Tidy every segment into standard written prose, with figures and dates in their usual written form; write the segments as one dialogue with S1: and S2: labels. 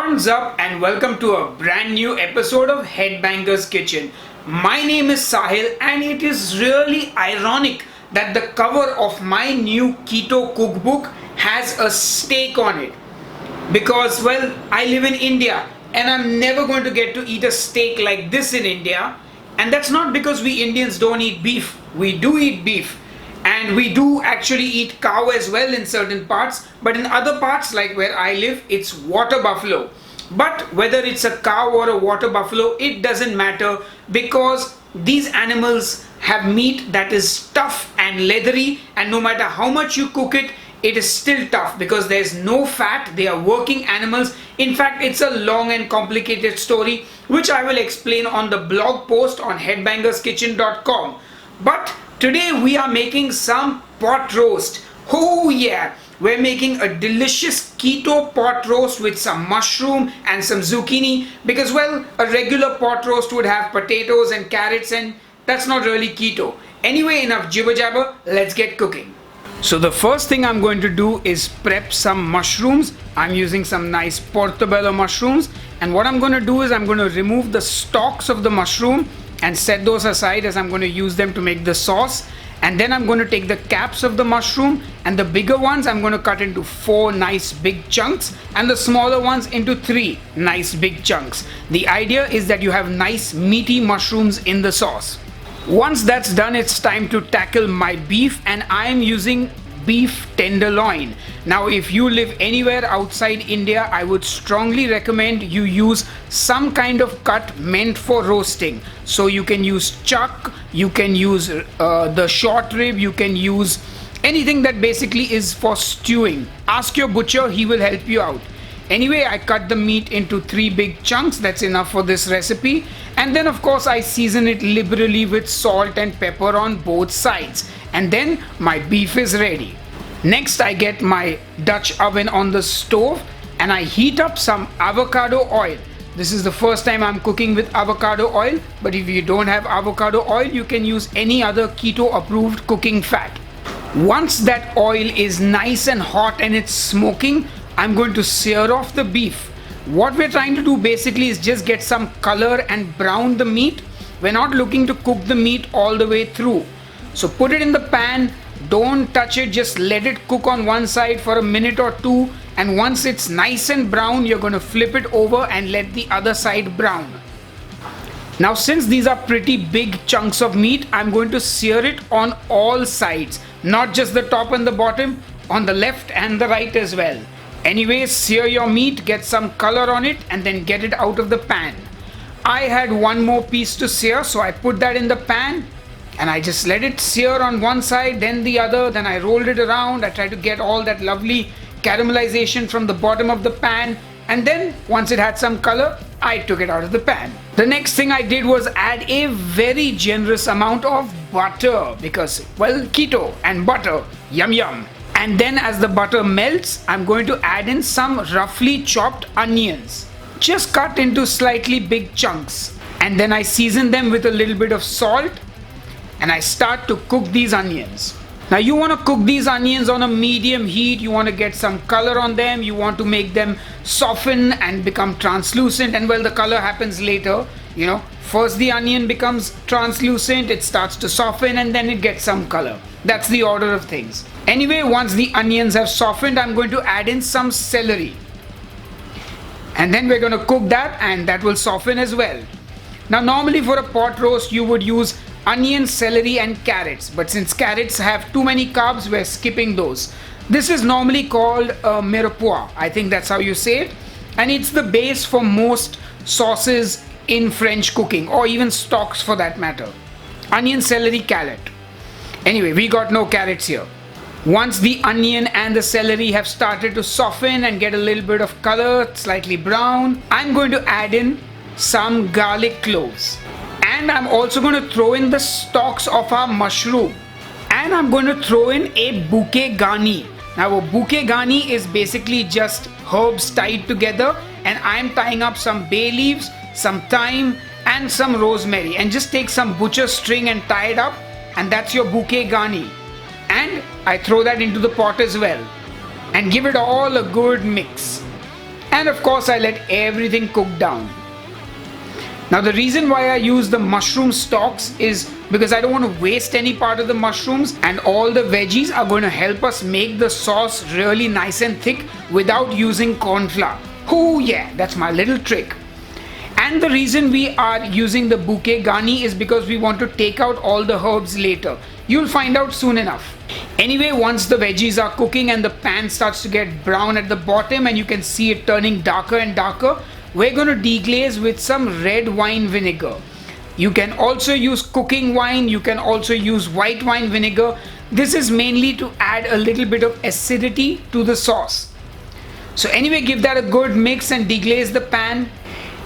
S1: Horns up and welcome to a brand new episode of Headbanger'S Kitchen. My name is Sahil and it is really ironic that the cover of my new keto cookbook has a steak on it. Because, well, I live in India and I'm never going to get to eat a steak like this in India. And that's not because we Indians don't eat beef. We do eat beef. And we do actually eat cow as well in certain parts, but in other parts like where I live, it's water buffalo. But whether it's a cow or a water buffalo, it doesn't matter because these animals have meat that is tough and leathery, and no matter how much you cook it, it is still tough because there's no fat. They are working animals. In fact, it's a long and complicated story which I will explain on the blog post on headbangerskitchen.com. But today we are making some pot roast. Oh yeah, we're making a delicious keto pot roast with some mushroom and some zucchini because, well, a regular pot roast would have potatoes and carrots and that's not really keto. Anyway, enough jibber jabber, let's get cooking. So the first thing I'm going to do is prep some mushrooms. I'm using some nice portobello mushrooms, and what I'm going to do is I'm going to remove the stalks of the mushroom and set those aside as I'm going to use them to make the sauce. And then I'm going to take the caps of the mushroom, and the bigger ones I'm going to cut into 4 nice big chunks and the smaller ones into 3 nice big chunks. The idea is that you have nice meaty mushrooms in the sauce. Once that's done, it's time to tackle my beef, and I am using beef tenderloin. Now if you live anywhere outside India, I would strongly recommend you use some kind of cut meant for roasting. So you can use chuck, you can use the short rib, you can use anything that basically is for stewing. Ask your butcher, he will help you out. Anyway, I cut the meat into 3 big chunks. That's enough for this recipe. And then of course I season it liberally with salt and pepper on both sides. And then my beef is ready. Next I get my Dutch oven on the stove and I heat up some avocado oil. This is the first time I'm cooking with avocado oil, but if you don't have avocado oil, you can use any other keto approved cooking fat. Once that oil is nice and hot and it's smoking, I'm going to sear off the beef. What we're trying to do basically is just get some color and brown the meat. We're not looking to cook the meat all the way through. So put it in the pan, don't touch it, just let it cook on one side for a minute or 2, and once it's nice and brown, you're going to flip it over and let the other side brown. Now since these are pretty big chunks of meat, I'm going to sear it on all sides, not just the top and the bottom, on the left and the right as well. Anyway, sear your meat, get some color on it, and then get it out of the pan. I had one more piece to sear, so I put that in the pan and I just let it sear on one side, then the other, then I rolled it around. I tried to get all that lovely caramelization from the bottom of the pan, and then once it had some color, I took it out of the pan. The next thing I did was add a very generous amount of butter because, well, keto and butter, yum yum. And then as the butter melts, I'm going to add in some roughly chopped onions, just cut into slightly big chunks. And then I season them with a little bit of salt and I start to cook these onions. Now you want to cook these onions on a medium heat. You want to get some color on them. You want to make them soften and become translucent, and well, the color happens later. You know, first the onion becomes translucent, it starts to soften, and then it gets some color. That's the order of things. Anyway, once the onions have softened, I'm going to add in some celery. And then we're going to cook that, and that will soften as well. Now normally for a pot roast, you would use onion, celery and carrots. But since carrots have too many carbs, we're skipping those. This is normally called mirepoix. I think that's how you say it. And it's the base for most sauces in French cooking, or even stocks for that matter. Onion, celery, carrot. Anyway, we got no carrots here. Once the onion and the celery have started to soften and get a little bit of color, slightly brown, I'm going to add in some garlic cloves. And I'm also going to throw in the stalks of our mushroom. And I'm going to throw in a bouquet garni. Now a bouquet garni is basically just herbs tied together, and I'm tying up some bay leaves, some thyme and some rosemary, and just take some butcher string and tie it up, and that's your bouquet garni. And I throw that into the pot as well and give it all a good mix. And of course I let everything cook down. Now the reason why I use the mushroom stalks is because I don't want to waste any part of the mushrooms, and all the veggies are going to help us make the sauce really nice and thick without using corn flour. Oh yeah, that's my little trick. And the reason we are using the bouquet garni is because we want to take out all the herbs later. You'll find out soon enough. Anyway, once the veggies are cooking and the pan starts to get brown at the bottom and you can see it turning darker and darker, we're going to deglaze with some red wine vinegar. You can also use cooking wine, you can also use white wine vinegar. This is mainly to add a little bit of acidity to the sauce. So anyway, give that a good mix and deglaze the pan.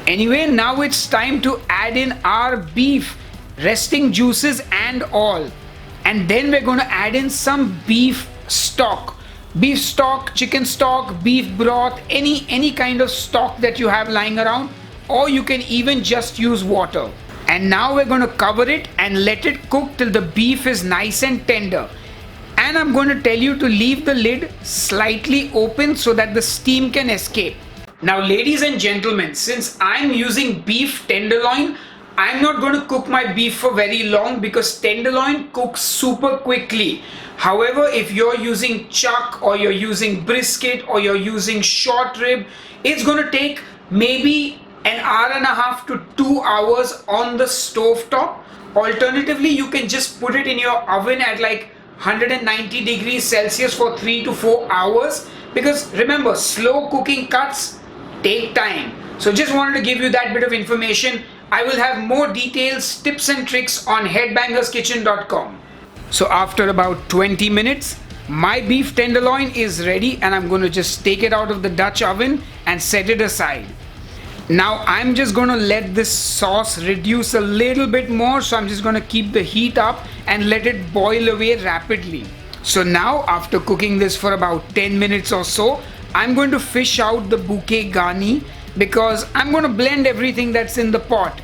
S1: Anyway, now it's time to add in our beef, resting juices and all. And then we're going to add in some beef stock. Beef stock, chicken stock, beef broth, any kind of stock that you have lying around, or you can even just use water. And now we're going to cover it and let it cook till the beef is nice and tender. And I'm going to tell you to leave the lid slightly open so that the steam can escape. Now ladies and gentlemen, since I'm using beef tenderloin, I'm not going to cook my beef for very long because tenderloin cooks super quickly. However, if you're using chuck or you're using brisket or you're using short rib, it's going to take maybe an hour and a half to 2 hours on the stove top. Alternatively, you can just put it in your oven at like 190 degrees Celsius for 3 to 4 hours, because remember, slow cooking cuts take time. So just wanted to give you that bit of information. I will have more details, tips and tricks on headbangerskitchen.com. So after about 20 minutes, my beef tenderloin is ready and I'm going to just take it out of the Dutch oven and set it aside. Now I'm just going to let this sauce reduce a little bit more, so I'm just going to keep the heat up and let it boil away rapidly. So now after cooking this for about 10 minutes or so, I'm going to fish out the bouquet garni because I'm going to blend everything that's in the pot.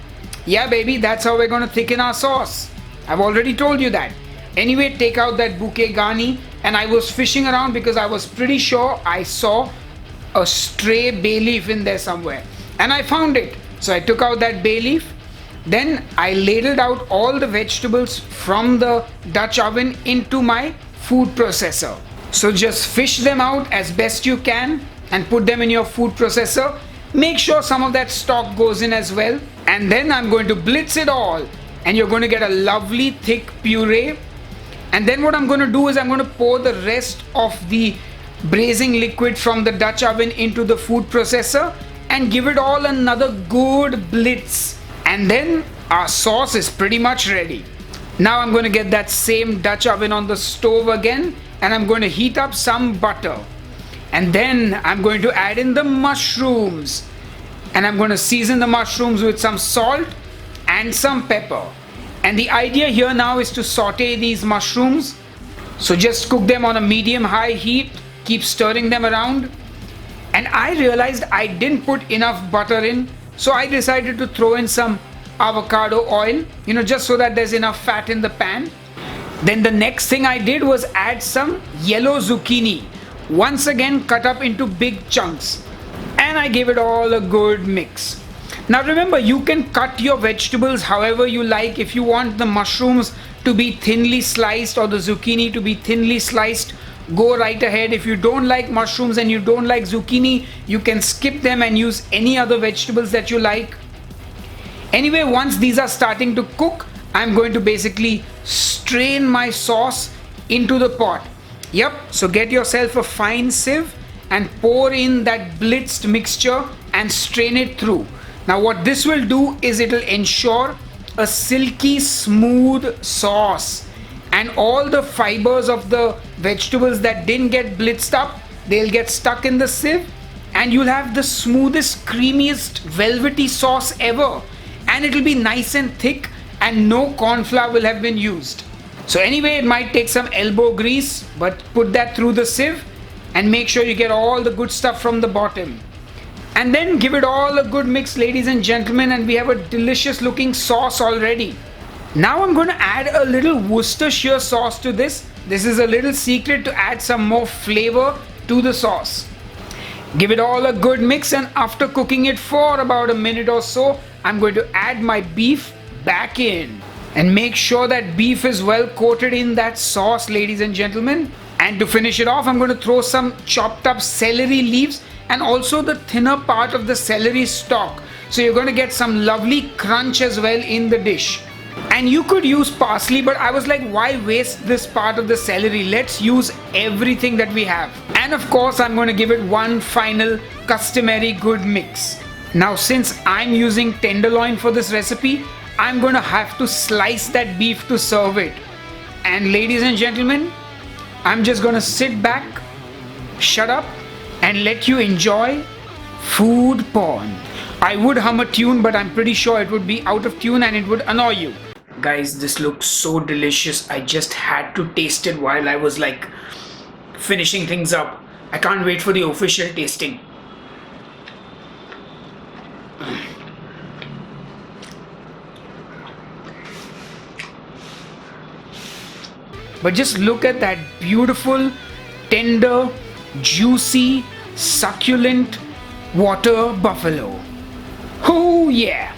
S1: Yeah baby, that's how we're going to thicken our sauce. I've already told you that. Anyway, take out that bouquet garni, and I was fishing around because I was pretty sure I saw a stray bay leaf in there somewhere. And I found it. So I took out that bay leaf. Then I ladled out all the vegetables from the Dutch oven into my food processor. So just fish them out as best you can and put them in your food processor. Make sure some of that stock goes in as well. And then I'm going to blitz it all. And you're going to get a lovely thick puree. And then what I'm going to do is I'm going to pour the rest of the braising liquid from the Dutch oven into the food processor and give it all another good blitz. And then our sauce is pretty much ready. Now I'm going to get that same Dutch oven on the stove again, and I'm going to heat up some butter. And then I'm going to add in the mushrooms. And I'm going to season the mushrooms with some salt and some pepper. And the idea here now is to saute these mushrooms. So just cook them on a medium-high heat. Keep stirring them around. And I realized I didn't put enough butter in, so I decided to throw in some avocado oil, just so that there's enough fat in the pan. Then the next thing I did was add some yellow zucchini, once again cut up into big chunks, and I gave it all a good mix. Now remember, you can cut your vegetables however you like. If you want the mushrooms to be thinly sliced or the zucchini to be thinly sliced, go right ahead. If you don't like mushrooms and you don't like zucchini, you can skip them and use any other vegetables that you like. Anyway, once these are starting to cook, I'm going to basically strain my sauce into the pot. Yep, so get yourself a fine sieve and pour in that blitzed mixture and strain it through. Now what this will do is it'll ensure a silky smooth sauce, and all the fibers of the vegetables that didn't get blitzed up, they'll get stuck in the sieve, and you'll have the smoothest, creamiest, velvety sauce ever. And it'll be nice and thick, and no corn flour will have been used. So anyway, it might take some elbow grease, but put that through the sieve and make sure you get all the good stuff from the bottom. And then give it all a good mix, ladies and gentlemen, and we have a delicious looking sauce already. Now I'm going to add a little Worcestershire sauce to this. This is a little secret to add some more flavor to the sauce. Give it all a good mix, and after cooking it for about a minute or so, I'm going to add my beef back in. And make sure that beef is well coated in that sauce, ladies and gentlemen. And to finish it off, I'm going to throw some chopped up celery leaves and also the thinner part of the celery stalk. So you're going to get some lovely crunch as well in the dish. And you could use parsley, but I was like, why waste this part of the celery? Let's use everything that we have. And of course, I'm going to give it one final customary good mix. Now, since I'm using tenderloin for this recipe, I'm going to have to slice that beef to serve it. And ladies and gentlemen, I'm just going to sit back, shut up, and let you enjoy food porn. I would hum a tune, but I'm pretty sure it would be out of tune and it would annoy you. Guys, this looks so delicious. I just had to taste it while I was like finishing things up. I can't wait for the official tasting. But just look at that beautiful, tender, juicy, succulent water buffalo. Oh yeah!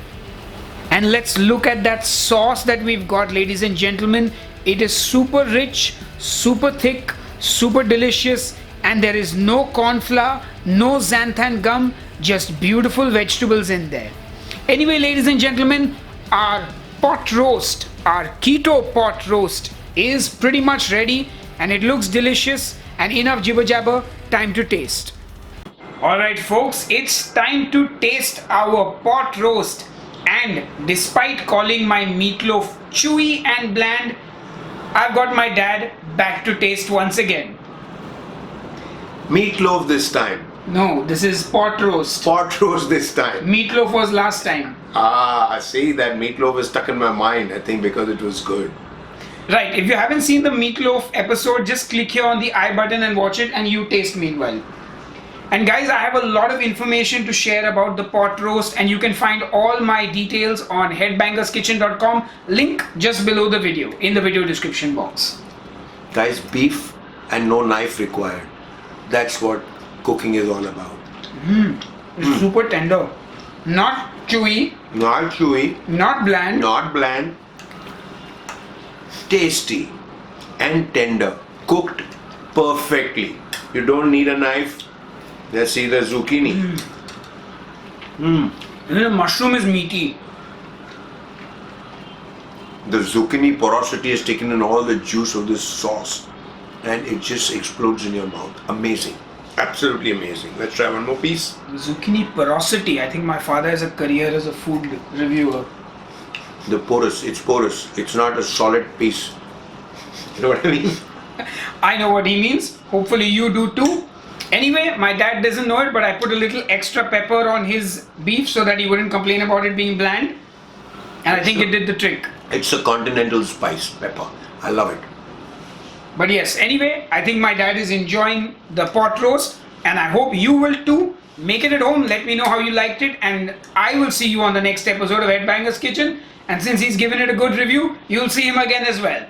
S1: And let's look at that sauce that we've got, ladies and gentlemen. It is super rich, super thick, super delicious, and there is no corn flour, no xanthan gum, just beautiful vegetables in there. Anyway, ladies and gentlemen, our pot roast, our keto pot roast is pretty much ready, and it looks delicious. And enough jibber jabber, time to taste. Alright folks, it's time to taste our pot roast. And despite calling my meatloaf chewy and bland, I've got my dad back to taste once again.
S2: Meatloaf this time.
S1: No, this is pot roast.
S2: Pot roast this time.
S1: Meatloaf was last time.
S2: Ah, see, that meatloaf is stuck in my mind, I think, because it was good.
S1: Right, if you haven't seen the meatloaf episode, just click here on the I button and watch it, and you taste meanwhile. And guys, I have a lot of information to share about the pot roast, and you can find all my details on headbangerskitchen.com, link just below the video, in the video description box.
S2: Guys, beef and no knife required. That's what cooking is all about.
S1: It's super tender. Not chewy.
S2: Not chewy.
S1: Not bland.
S2: Not bland. Tasty and tender. Cooked perfectly. You don't need a knife. Let's see the zucchini.
S1: The mushroom is meaty.
S2: The zucchini porosity is taken in all the juice of this sauce, and it just explodes in your mouth. Amazing. Absolutely amazing. Let's try one more piece.
S1: Zucchini porosity. I think my father has a career as a food reviewer.
S2: The porous. It's porous. It's not a solid piece. You know what I mean?
S1: I know what he means. Hopefully you do too. Anyway, my dad doesn't know it, but I put a little extra pepper on his beef so that he wouldn't complain about it being bland. And I think it did the trick.
S2: It's a continental spice pepper. I love it.
S1: But yes, anyway, I think my dad is enjoying the pot roast, and I hope you will too. Make it at home. Let me know how you liked it, and I will see you on the next episode of Headbanger's Kitchen. And since he's given it a good review, you'll see him again as well.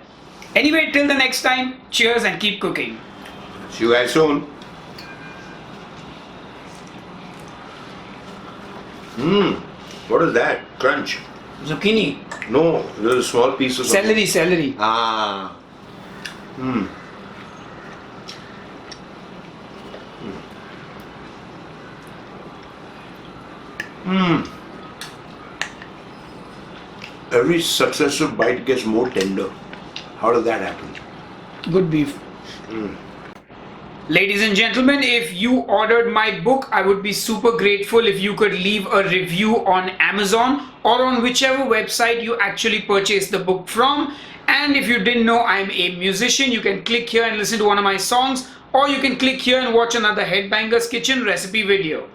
S1: Anyway, till the next time, cheers and keep cooking.
S2: See you guys soon. What is that? Crunch.
S1: Zucchini.
S2: No, there's a small piece of
S1: Celery.
S2: Ah. Every successive bite gets more tender. How does that happen?
S1: Good beef. Ladies and gentlemen, if you ordered my book, I would be super grateful if you could leave a review on Amazon or on whichever website you actually purchased the book from. And if you didn't know, I'm a musician. You can click here and listen to one of my songs, or you can click here and watch another Headbanger's Kitchen recipe video.